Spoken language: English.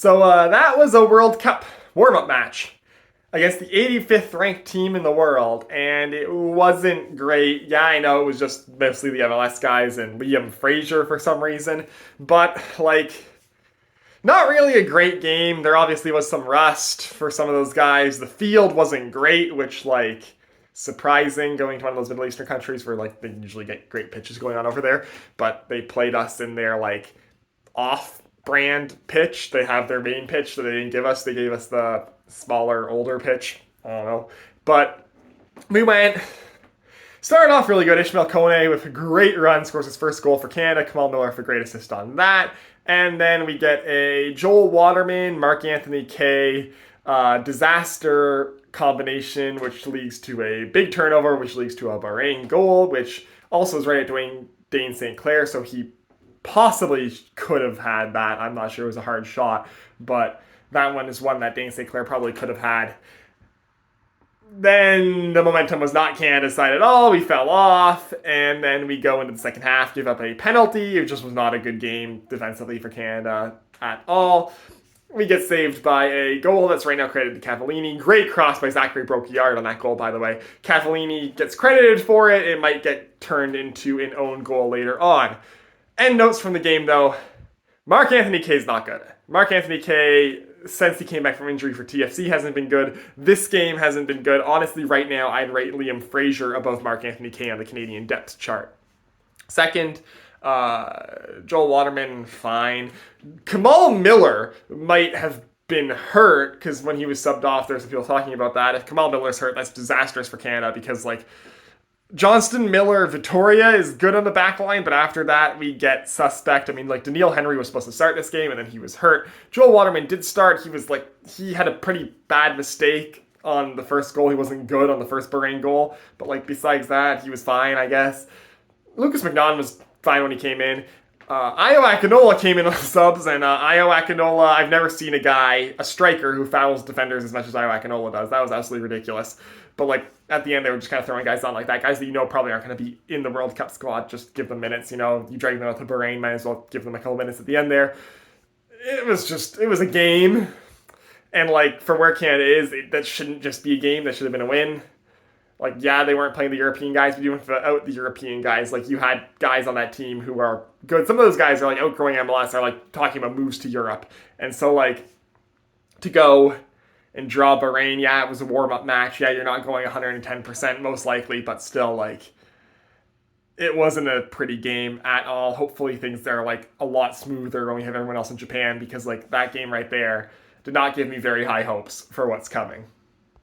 That was a World Cup warm-up match against the 85th ranked team in the world, and it wasn't great. Yeah, I know it was just mostly the MLS guys and Liam Frazier for some reason, but not really a great game. There obviously was some rust for some of those guys. The field wasn't great, which surprising going to one of those Middle Eastern countries where they usually get great pitches going on over there, but they played us in their off-brand pitch. They have their main pitch that they didn't give us. They gave us the smaller, older pitch. I don't know. But we started off really good. Ishmael Kone with a great run scores his first goal for Canada. Kamal Miller with a great assist on that. And then we get a Joel Waterman, Mark Anthony Kaye disaster combination, which leads to a big turnover, which leads to a Bahrain goal, which also is right at Dane St. Clair, so he possibly could have had that. I'm not sure. It was a hard shot, but that one is one that Dane St. Clair probably could have had. Then the momentum was not Canada's side at all. We fell off, and then we go into the second half, give up a penalty. It just was not a good game defensively for Canada at all. We get saved by a goal that's right now credited to Cavallini. Great cross by Zachary Brocchiard on that goal, by the way. Cavallini gets credited for it. It might get turned into an own goal later on. End notes from the game, though. Mark Anthony Kaye's not good. Mark Anthony Kaye, since he came back from injury for TFC, hasn't been good. This game hasn't been good. Honestly, right now, I'd rate Liam Frazier above Mark Anthony Kaye on the Canadian depth chart. Second, Joel Waterman, fine. Kamal Miller might have been hurt because when he was subbed off, there's some people talking about that. If Kamal Miller's hurt, that's disastrous for Canada because Johnston, Miller, Vittoria is good on the back line, but after that, we get suspect. I mean, Daniil Henry was supposed to start this game, and then he was hurt. Joel Waterman did start. He had a pretty bad mistake on the first goal. He wasn't good on the first Bahrain goal, but besides that, he was fine, I guess. Lucas McNaughton was fine when he came in. Ayo Akinola came in on the subs, and Ayo Akinola, I've never seen a striker who fouls defenders as much as Ayo Akinola does. That was absolutely ridiculous. But at the end, they were just kind of throwing guys on like that. Guys that probably aren't going to be in the World Cup squad. Just give them minutes. You drag them out to Bahrain, might as well give them a couple minutes at the end there. It was a game. And for where Canada is, that shouldn't just be a game. That should have been a win. Yeah, they weren't playing the European guys, but even without the European guys, you had guys on that team who are good. Some of those guys are outgrowing MLS, are talking about moves to Europe. And so to go and draw Bahrain, yeah, it was a warm-up match. Yeah, you're not going 110% most likely, but still it wasn't a pretty game at all. Hopefully things are a lot smoother when we have everyone else in Japan because that game right there did not give me very high hopes for what's coming.